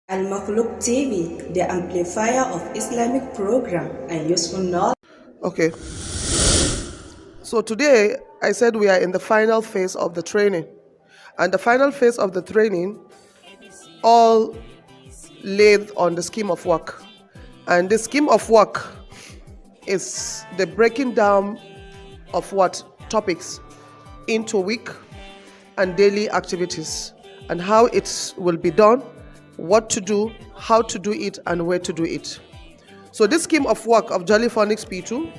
ALMAKHLUQ TV, the amplifier of Islamic program and useful knowledge. Okay. So today, I said we are in the final phase of the training. And the final phase of the training all laid on the scheme of work. And the scheme of work is the breaking down of what topics into week and daily activities and how it will be done, what to do, how to do it, and where to do it. So this scheme of work of Jolly Phonics P2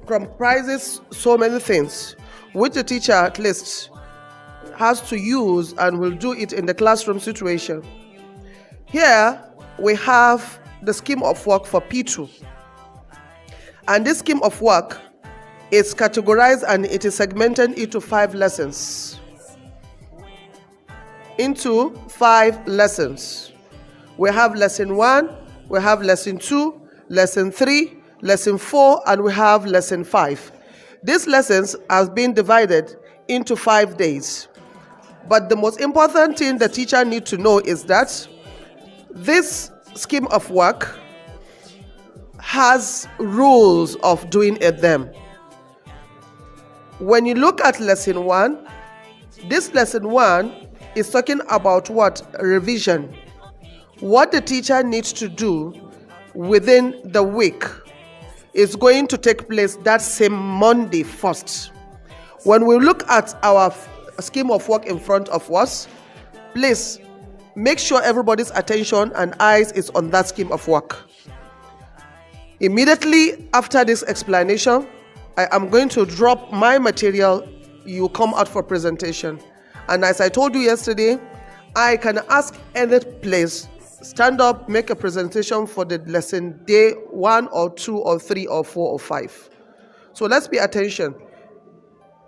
comprises so many things which the teacher at least has to use and will do it in the classroom situation. Here we have the scheme of work for P2, and this scheme of work is categorized and it is segmented into 5 lessons. We have lesson 1, we have lesson 2, lesson 3, lesson 4, and we have lesson 5. These lessons have been divided into 5 days. But the most important thing the teacher needs to know is that this scheme of work has rules of doing them. When you look at lesson 1, this lesson 1 is talking about what? Revision. What the teacher needs to do within the week is going to take place that same Monday first. When we look at our scheme of work in front of us, please make sure everybody's attention and eyes is on that scheme of work. Immediately after this explanation, I am going to drop my material. You come out for presentation. And as I told you yesterday, I can ask any place, stand up, make a presentation for the lesson day 1 or 2 or 3 or 4 or 5. So let's pay attention.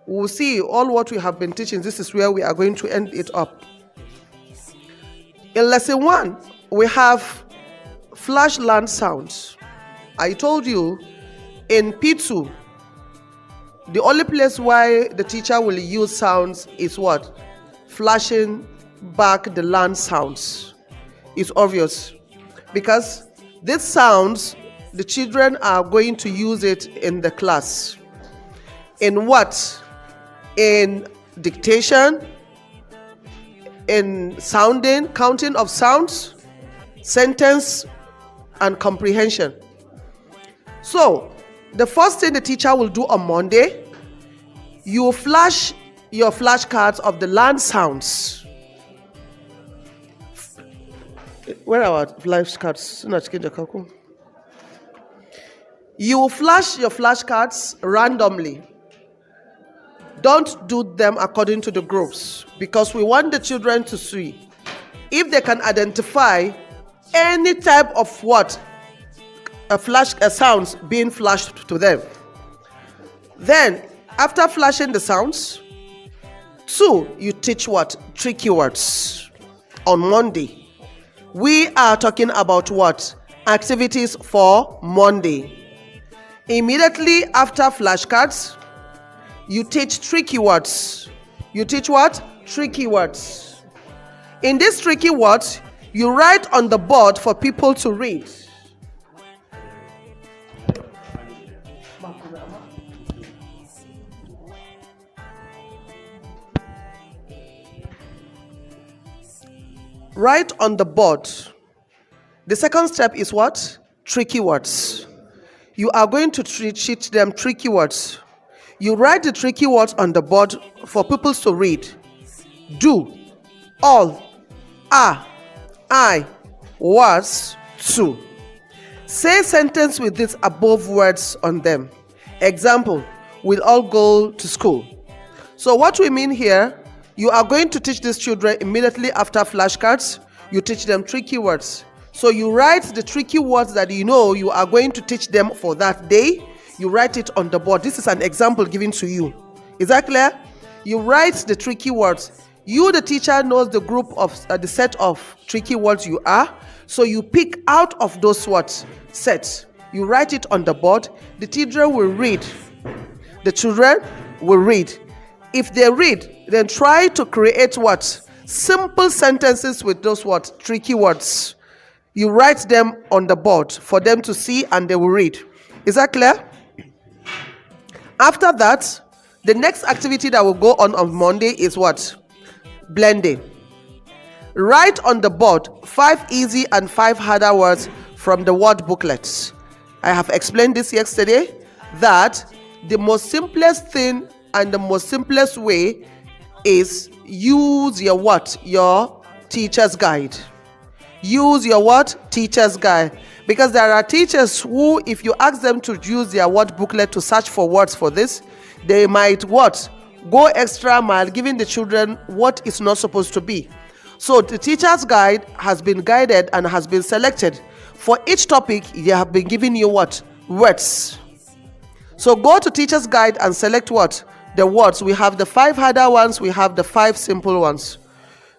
We'll see all what we have been teaching. This is where we are going to end it up. In lesson 1, we have flash learn sounds. I told you in P2, the only place where the teacher will use sounds is what? Flashing back the learn sounds. It's obvious because these sounds, the children are going to use it in the class. In what? In dictation, in sounding, counting of sounds, sentence, and comprehension. So, the first thing the teacher will do on Monday, you flash your flashcards of the learn sounds. Where are our flashcards? You will flash your flashcards randomly. Don't do them according to the groups because we want the children to see if they can identify any type of what a sounds being flashed to them. Then after flashing the sounds, 2, you teach what? Tricky words. On Monday, we are talking about what? Activities for Monday. Immediately after flashcards, you teach tricky words. You teach what? Tricky words. In these tricky words, you write on the board for people to read. Write on the board. The second step is what? Tricky words. You are going to teach them tricky words. You write the tricky words on the board for people to read. Do, all, are, I, was, to. Say sentence with these above words on them. Example, we'll all go to school. So what we mean here, you are going to teach these children immediately after flashcards. You teach them tricky words. So you write the tricky words that you know you are going to teach them for that day. You write it on the board. This is an example given to you. Is that clear? You write the tricky words. You, the teacher, knows the group of the set of tricky words you are. So you pick out of those words sets. You write it on the board. The children will read. The children will read. If they read, then try to create what? Simple sentences with those what? Tricky words. You write them on the board for them to see and they will read. Is that clear? After that, the next activity that will go on Monday is what? Blending. Write on the board 5 easy and 5 harder words from the word booklets. I have explained this yesterday, that the most simplest thing and the most simplest way is use your what? Your teacher's guide. Use your what? Teacher's guide. Because there are teachers who, if you ask them to use their word booklet to search for words for this, they might what? Go extra mile, giving the children what is not supposed to be. So the teacher's guide has been guided and has been selected. For each topic, they have been giving you what? Words. So go to teacher's guide and select what? The words. We have the 5 harder ones, we have the 5 simple ones.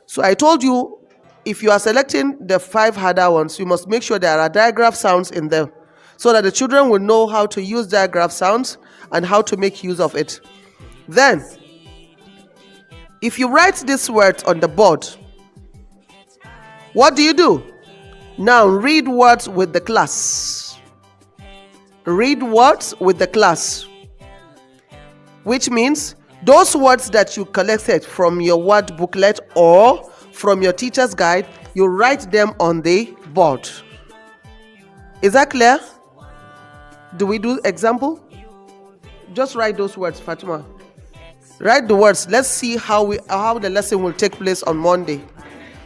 So I told you, if you are selecting the 5 harder ones, you must make sure there are digraph sounds in them, so that the children will know how to use digraph sounds and how to make use of it. Then, if you write these words on the board, what do? Now read words with the class. Read words with the class. Which means those words that you collected from your word booklet or from your teacher's guide, you write them on the board. Is that clear? Do we do example? Just write those words, Fatima. Write the words. Let's see how the lesson will take place on Monday,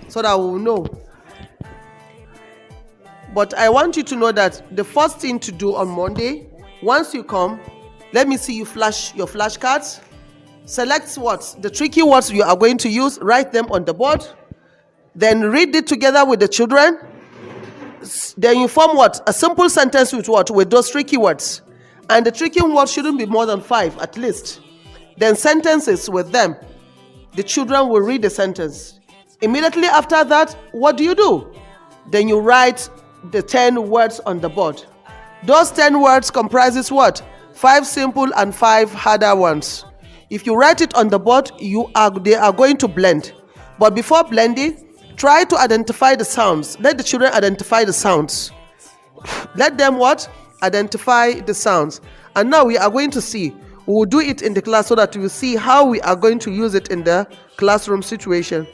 so that we'll know. But I want you to know that the first thing to do on Monday, once you come, let me see you flash your flashcards. Select what? The tricky words you are going to use. Write them on the board. Then read it together with the children. Then you form what? A simple sentence with what? With those tricky words. And the tricky words shouldn't be more than 5 at least. Then sentences with them. The children will read the sentence. Immediately after that, what do? Then you write the 10 words on the board. Those 10 words comprises what? 5 simple and 5 harder ones. If you write it on the board, they are going to blend. But before blending, try to identify the sounds. Let the children identify the sounds. Let them what? Identify the sounds. And now we are going to see. We will do it in the class so that we will see how we are going to use it in the classroom situation.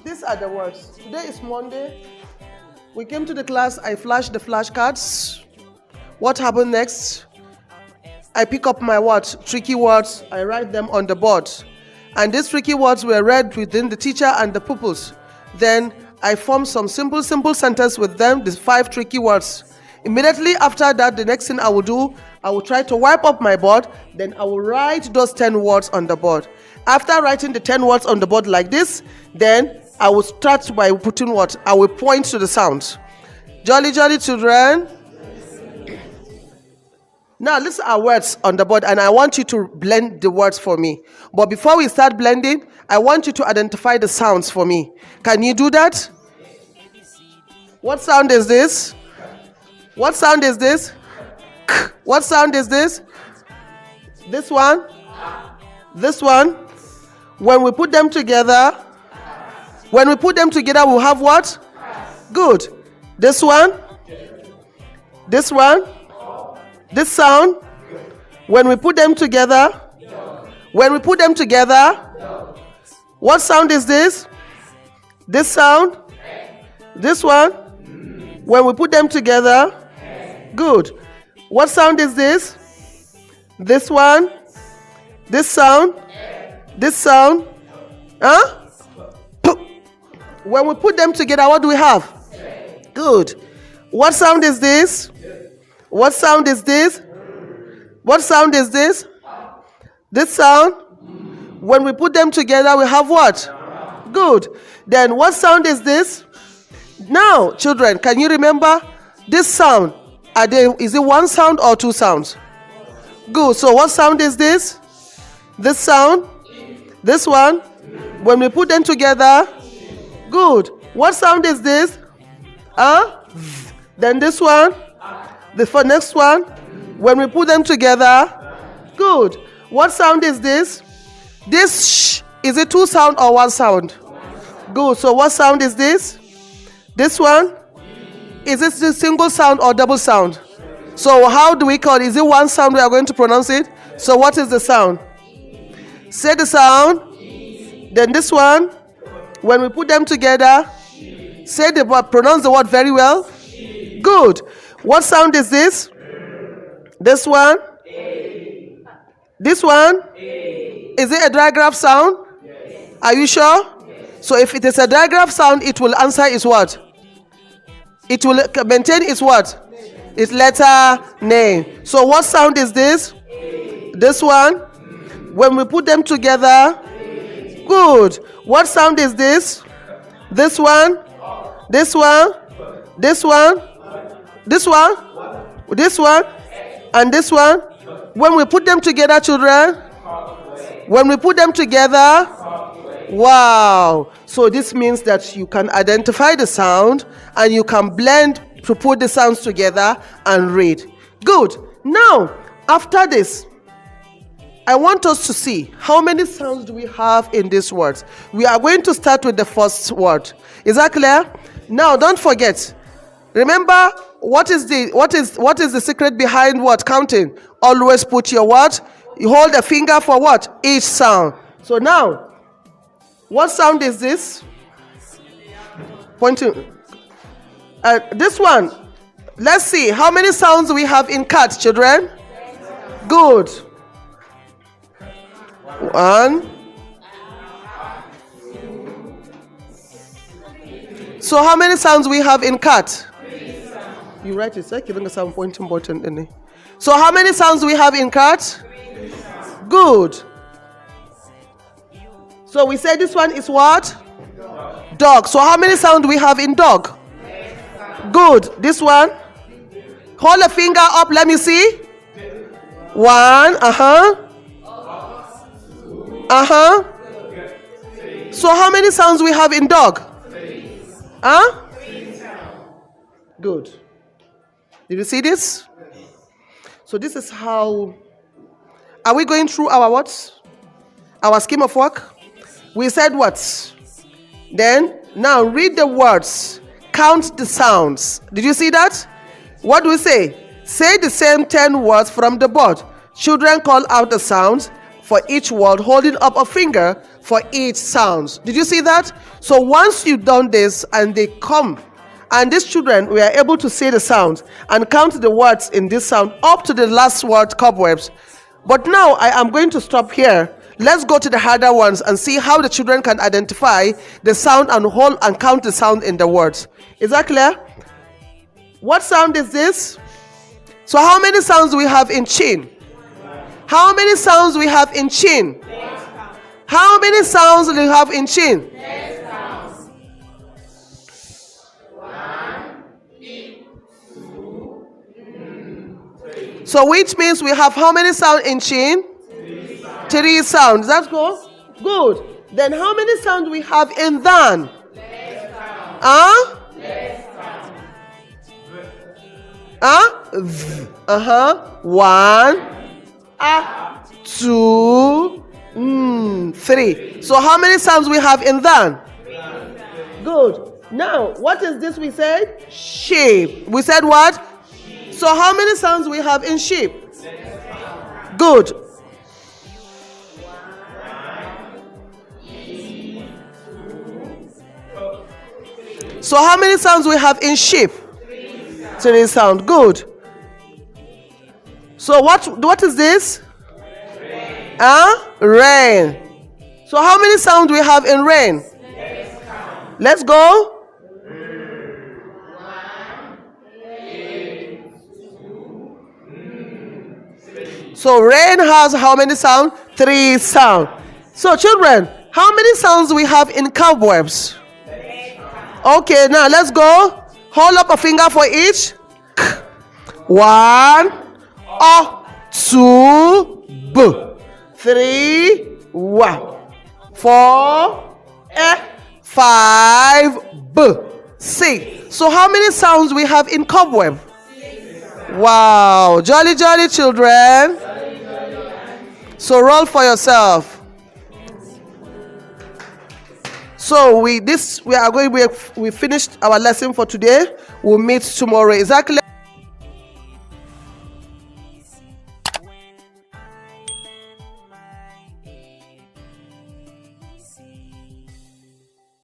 These are the words. Today is Monday. We came to the class. I flashed the flashcards. What happened next? I pick up my what? Tricky words. I write them on the board. And these tricky words were read within the teacher and the pupils. Then I formed some simple sentence with them, these 5 tricky words. Immediately after that, the next thing I will do, I will try to wipe up my board. Then I will write those 10 words on the board. After writing the 10 words on the board like this, then I will start by putting what? I will point to the sounds. Jolly, jolly children. Now, listen our words on the board, and I want you to blend the words for me. But before we start blending, I want you to identify the sounds for me. Can you do that? What sound is this? What sound is this? What sound is this? This one? This one? When we put them together, we'll have what? Good. This one? This one? This sound? When we put them together? What sound is this? This sound? This one? When we put them together? Good. What sound is this? This one? This sound? This sound? Huh? When we put them together, what do we have? Good. What sound is this? What sound is this? What sound is this? This sound? When we put them together, we have what? Good. Then what sound is this? Now, children, can you remember this sound? Is it one sound or two sounds? Good. So what sound is this? This sound? This one? When we put them together? Good. What sound is this? Then this one? The next one? When we put them together? Good. What sound is this? This sh. Is it two sound or one sound? Good. So what sound is this? This one? Is it a single sound or double sound? So how do we call it? Is it one sound we are going to pronounce it? So what is the sound? Say the sound. Then this one. When we put them together, say the word, pronounce the word very well. Good. What sound is this? This one? This one? Is it a digraph sound? Are you sure? So if it is a digraph sound, it will answer its what? It will maintain its what? Its letter name. So what sound is this? This one? When we put them together? Good. What sound is this? This one? This one? This one? This one? This one? And this one? When we put them together, children? When we put them together? Wow. So this means that you can identify the sound and you can blend to put the sounds together and read. Good. Now, after this, I want us to see how many sounds do we have in these words. We are going to start with the first word. Is that clear? Now, don't forget. Remember, what is the secret behind what? Counting. Always put your what? You hold a finger for what? Each sound. So now, what sound is this? Pointing. This one. Let's see. How many sounds we have in cat, children? Good. One. So how many sounds we have in cat? You write it, sir. Giving a sound pointing button in it. So how many sounds we have in cat? Good. So we say this one is what? Dog. So how many sounds we have in dog? Good. This one? Hold a finger up. Let me see. One. So how many sounds we have in dog? Good. Did you see this? So this is how. Are we going through our what? Our scheme of work? We said what? Then, now read the words. Count the sounds. Did you see that? What do we say? Say the same 10 words from the board. Children call out the sounds for each word, holding up a finger for each sound. Did you see that? So once you've done this and they come, and these children were able to say the sounds and count the words in this sound up to the last word, cobwebs. But now I am going to stop here. Let's go to the harder ones and see how the children can identify the sound and hold and count the sound in the words. Is that clear? What sound is this? So how many sounds do we have in chin? How many sounds we have in chin? How many sounds do we have in chin? So which means we have how many sounds in chin? 3 sounds. That's good. Good. Then how many sounds we have in than? One. 2. 3. So how many sounds we have in than? Good. Now, what is this we said? Sheep. We said what? So how many sounds we have in sheep? Good. So how many sounds we have in sheep? 3 sound. Good. So what is this? Rain. So how many sounds we have in rain? Let's go. So rain has how many sounds? 3 sounds. So children, How many sounds do we have in cobwebs? Okay, now let's go. Hold up a finger for each. One, two, b. 3, 1, 4, 5, b. 6. So how many sounds we have in cobweb? Wow, jolly jolly children. So roll for yourself. So we finished our lesson for today. We'll meet tomorrow. Exactly.